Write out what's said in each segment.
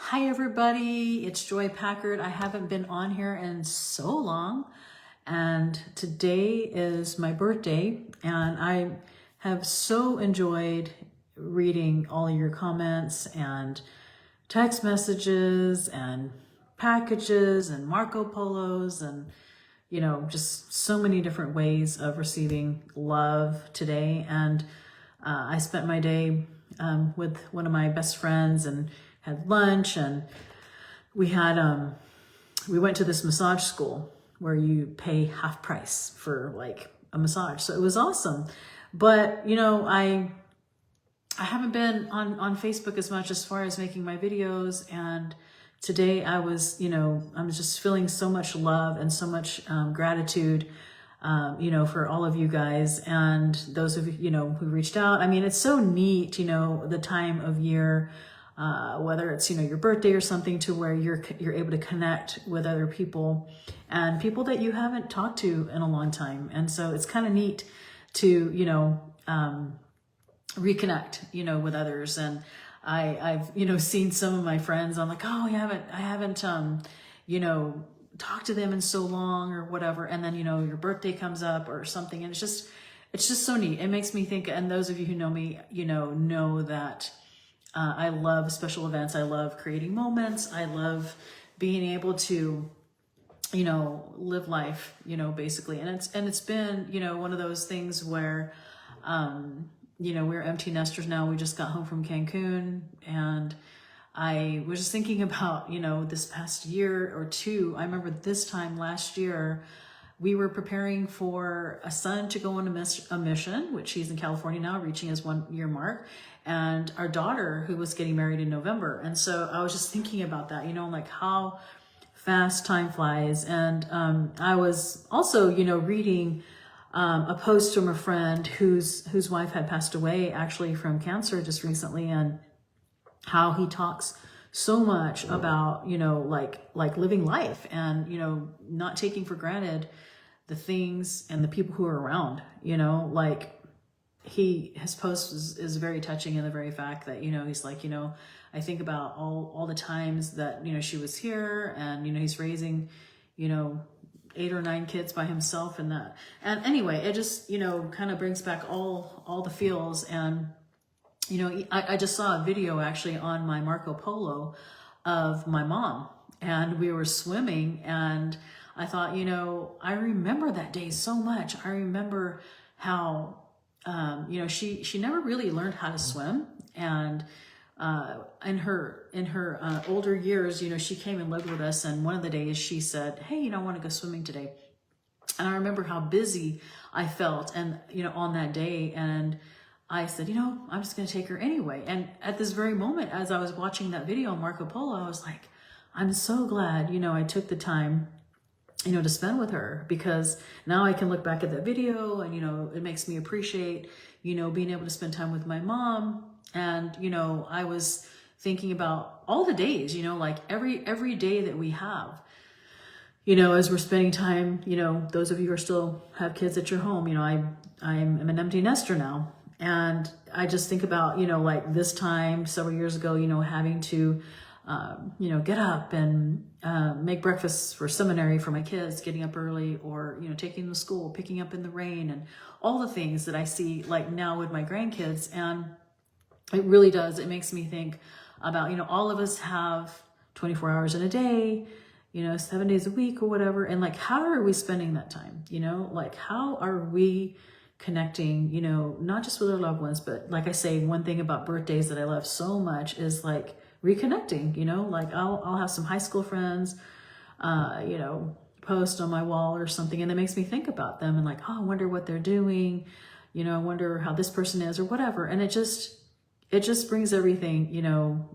Hi everybody, it's Joy Packard. I haven't been on here in so long, and today is my birthday, and I have so enjoyed reading all of your comments and text messages and packages and Marco Polos and just so many different ways of receiving love today. And I spent my day with one of my best friends and had lunch, and we went to this massage school where you pay half price for like a massage. So it was awesome. But I haven't been on Facebook as much as far as making my videos, and today I was I'm just feeling so much love and so much gratitude for all of you guys and those of you who reached out. I mean, it's so neat, the time of year, whether it's your birthday or something, to where you're able to connect with other people and people that you haven't talked to in a long time. And so it's kind of neat to reconnect with others. And I've seen some of my friends. I'm like, oh, I haven't talked to them in so long or whatever. And then your birthday comes up or something, and it's just so neat. It makes me think. And those of you who know me, know that I love special events. I love creating moments. I love being able to live life, basically. And it's been one of those things where we're empty nesters now. We just got home from Cancun, and I was just thinking about, this past year or two. I remember this time last year, we were preparing for a son to go on a mission, which he's in California now, reaching his 1 year mark, and our daughter who was getting married in November. And so I was just thinking about that, like how fast time flies. And I was also, reading a post from a friend whose wife had passed away actually from cancer just recently, and how he talks so much about like living life and not taking for granted the things and the people who are around. His post is very touching in the very fact that he's like, I think about all the times that she was here, and he's raising 8 or 9 kids by himself, and that. And anyway, it just kind of brings back all the feels. And I just saw a video actually on my Marco Polo of my mom, and we were swimming, and I thought, I remember that day so much. I remember how she never really learned how to swim, and in her older years, she came and lived with us, and one of the days she said, hey, I want to go swimming today. And I remember how busy I felt, and on that day, and I said, I'm just going to take her anyway. And at this very moment, as I was watching that video on Marco Polo, I was like, I'm so glad, I took the time, to spend with her, because now I can look back at that video, and, it makes me appreciate, being able to spend time with my mom. And, I was thinking about all the days, like every day that we have, as we're spending time, those of you who still have kids at your home, I'm an empty nester now. And I just think about, like this time several years ago, having to, get up and make breakfast for seminary for my kids, getting up early, or, taking them to school, picking up in the rain, and all the things that I see like now with my grandkids. And it really does. It makes me think about, all of us have 24 hours in a day, 7 days a week or whatever. And like, how are we spending that time? Like, how are we connecting, not just with our loved ones, but like I say, one thing about birthdays that I love so much is like reconnecting, like I'll have some high school friends, post on my wall or something, and it makes me think about them and like, oh, I wonder what they're doing. I wonder how this person is or whatever. And it just brings everything,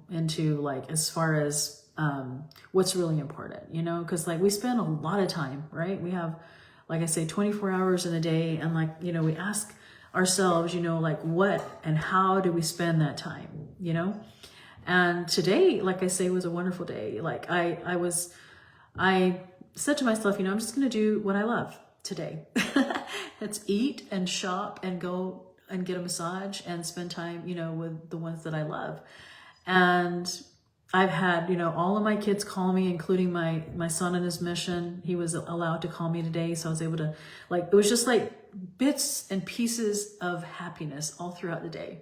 into like, as far as, what's really important, cause like we spend a lot of time, right? We have, like I say, 24 hours in a day. And like, we ask ourselves, like what and how do we spend that time, And today, like I say, was a wonderful day. Like I said to myself, I'm just going to do what I love today. It's eat and shop and go and get a massage and spend time, with the ones that I love. And I've had, you know, all of my kids call me, including my son in his mission. He was allowed to call me today. So I was able to, like, it was just like bits and pieces of happiness all throughout the day.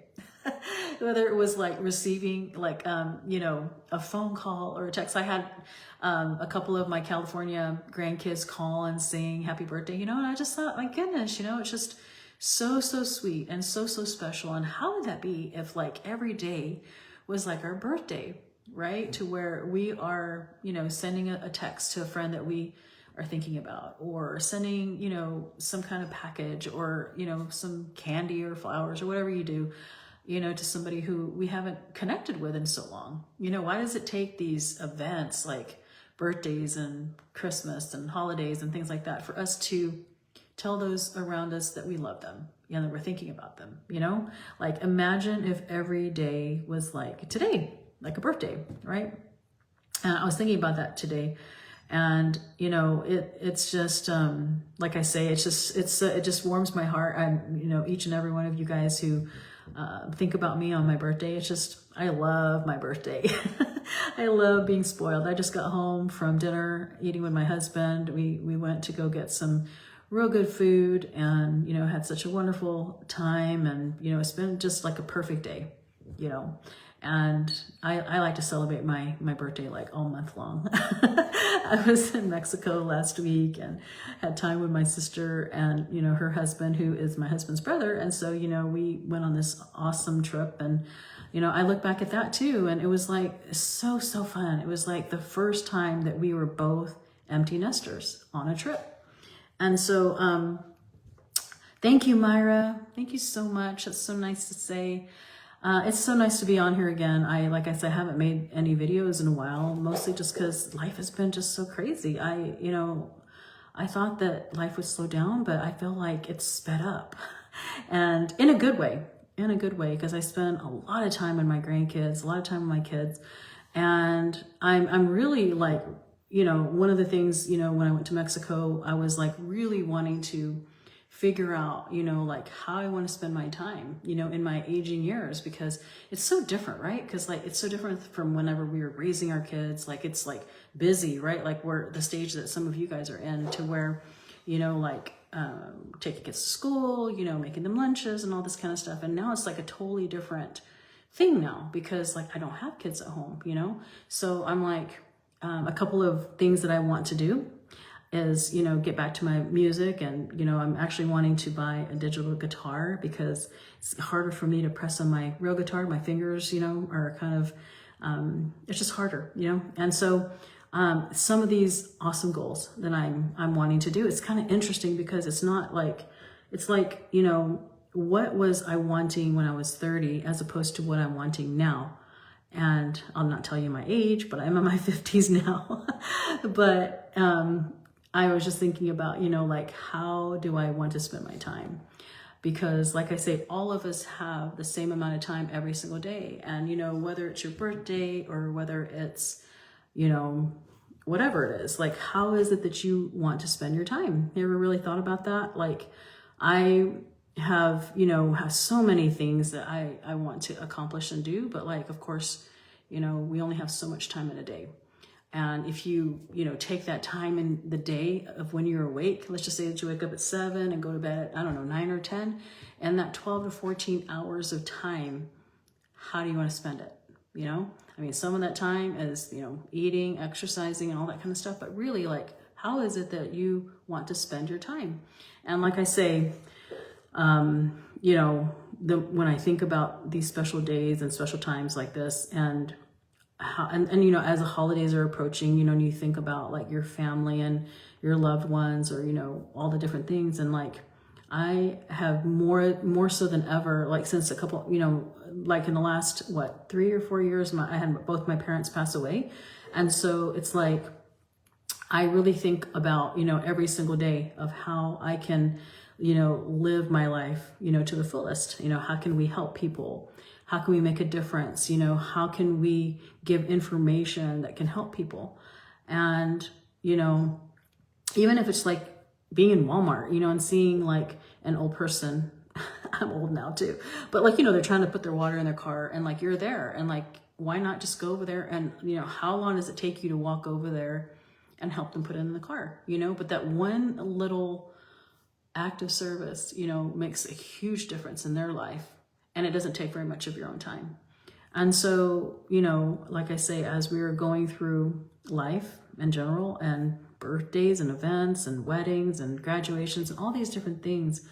Whether it was like receiving like, you know, a phone call or a text. I had a couple of my California grandkids call and sing happy birthday, you know, and I just thought, my goodness, you know, it's just so, so sweet and so, so special. And how would that be if like every day was like our birthday, right? To where we are, you know, sending a text to a friend that we are thinking about, or sending, you know, some kind of package, or, you know, some candy or flowers or whatever you do, you know, to somebody who we haven't connected with in so long. You know, why does it take these events like birthdays and Christmas and holidays and things like that for us to tell those around us that we love them, you know, that we're thinking about them, you know? Like, imagine if every day was like today, like a birthday, right? And I was thinking about that today. And, you know, it's just, like I say, it just warms my heart. I'm, you know, each and every one of you guys who think about me on my birthday. It's just, I love my birthday. I love being spoiled. I just got home from dinner, eating with my husband. We went to go get some real good food, and, you know, had such a wonderful time. And, you know, it's been just like a perfect day, you know. And I like to celebrate my birthday like all month long. I was in Mexico last week and had time with my sister and, you know, her husband, who is my husband's brother. And so, you know, we went on this awesome trip, and, you know, I look back at that too, and it was like so, so fun. It was like the first time that we were both empty nesters on a trip. And so, thank you, Myra. Thank you so much. That's so nice to say. It's so nice to be on here again. Like I said, I haven't made any videos in a while, mostly just because life has been just so crazy. You know, I thought that life would slow down, but I feel like it's sped up, and in a good way, because I spend a lot of time with my grandkids, a lot of time with my kids. And I'm really like, you know, one of the things, you know, when I went to Mexico, I was like really wanting to figure out, you know, like how I want to spend my time, you know, in my aging years, because it's so different, right? Because like, it's so different from whenever we were raising our kids. Like, it's like busy, right? Like, we're the stage that some of you guys are in, to where, you know, like, taking kids to school, you know, making them lunches and all this kind of stuff. And now it's like a totally different thing now, because like, I don't have kids at home, you know? So I'm like, a couple of things that I want to do is, you know, get back to my music. And, you know, I'm actually wanting to buy a digital guitar, because it's harder for me to press on my real guitar. My fingers, you know, are kind of, it's just harder, you know? And so, some of these awesome goals that I'm wanting to do, it's kind of interesting, because it's not like, it's like, you know, what was I wanting when I was 30 as opposed to what I'm wanting now? And I'll not tell you my age, but I'm in my 50s now. But, I was just thinking about, you know, like, how do I want to spend my time? Because like I say, all of us have the same amount of time every single day. And, you know, whether it's your birthday or whether it's, you know, whatever it is, like, how is it that you want to spend your time? You ever really thought about that? Like, I have, you know, have so many things that I want to accomplish and do, but like, of course, you know, we only have so much time in a day. And if you know, take that time in the day of when you're awake, let's just say that you wake up at 7 and go to bed at, I don't know, 9 or 10, and that 12 to 14 hours of time, how do you want to spend it? You know, I mean, some of that time is, you know, eating, exercising, and all that kind of stuff, but really, like, how is it that you want to spend your time? And like I say, you know, when I think about these special days and special times like this, and how, and you know, as the holidays are approaching, you know, and you think about like your family and your loved ones, or, you know, all the different things. And like, I have more so than ever, like since a couple, you know, like in the last, 3 or 4 years, I had both my parents pass away. And so it's like, I really think about, you know, every single day of how I can, you know, live my life, you know, to the fullest. You know, how can we help people? How can we make a difference? You know, how can we give information that can help people? And, you know, even if it's like being in Walmart, you know, and seeing like an old person, I'm old now too, but like, you know, they're trying to put their water in their car, and like, you're there, and like, why not just go over there and, you know, how long does it take you to walk over there and help them put it in the car, you know? But that one little act of service, you know, makes a huge difference in their life, and it doesn't take very much of your own time. And so, you know, like I say, as we were going through life in general, and birthdays and events and weddings and graduations and all these different things,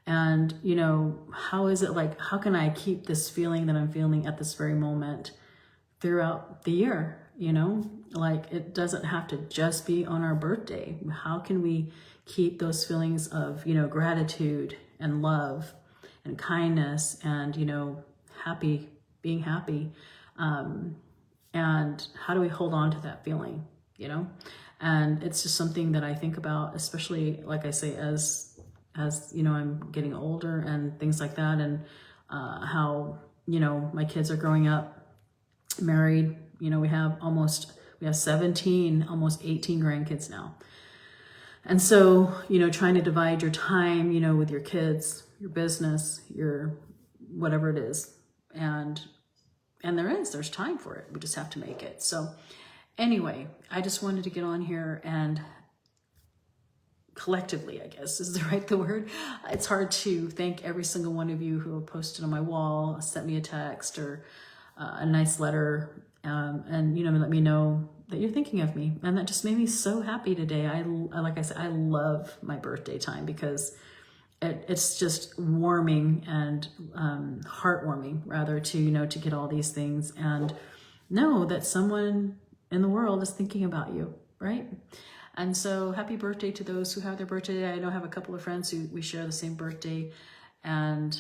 and, you know, how is it like, how can I keep this feeling that I'm feeling at this very moment throughout the year? You know, like, it doesn't have to just be on our birthday. How can we keep those feelings of, you know, gratitude and love and kindness and, you know, being happy? And how do we hold on to that feeling, you know? And it's just something that I think about, especially, like I say, as you know, I'm getting older and things like that, and how, you know, my kids are growing up, married. You know, we have 17, almost 18 grandkids now. And so, you know, trying to divide your time, you know, with your kids, your business, your whatever it is. And there's time for it. We just have to make it. So anyway, I just wanted to get on here and collectively, I guess is the word. It's hard to thank every single one of you who have posted on my wall, sent me a text or a nice letter, and, you know, let me know that you're thinking of me. And that just made me so happy today. Like I said, I love my birthday time because it's just warming and heartwarming, rather, to, you know, to get all these things and know that someone in the world is thinking about you, right? And so happy birthday to those who have their birthday today. I know I have a couple of friends who we share the same birthday, and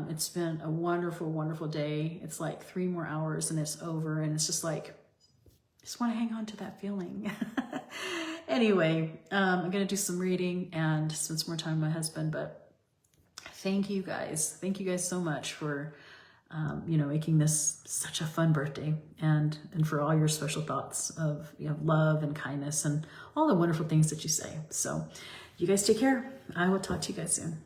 it's been a wonderful, wonderful day. It's like 3 more hours and it's over, and it's just like, I just want to hang on to that feeling. Anyway, I'm going to do some reading and spend some more time with my husband, but thank you guys. Thank you guys so much for, you know, making this such a fun birthday, and for all your special thoughts of, you know, love and kindness and all the wonderful things that you say. So you guys take care. I will talk to you guys soon.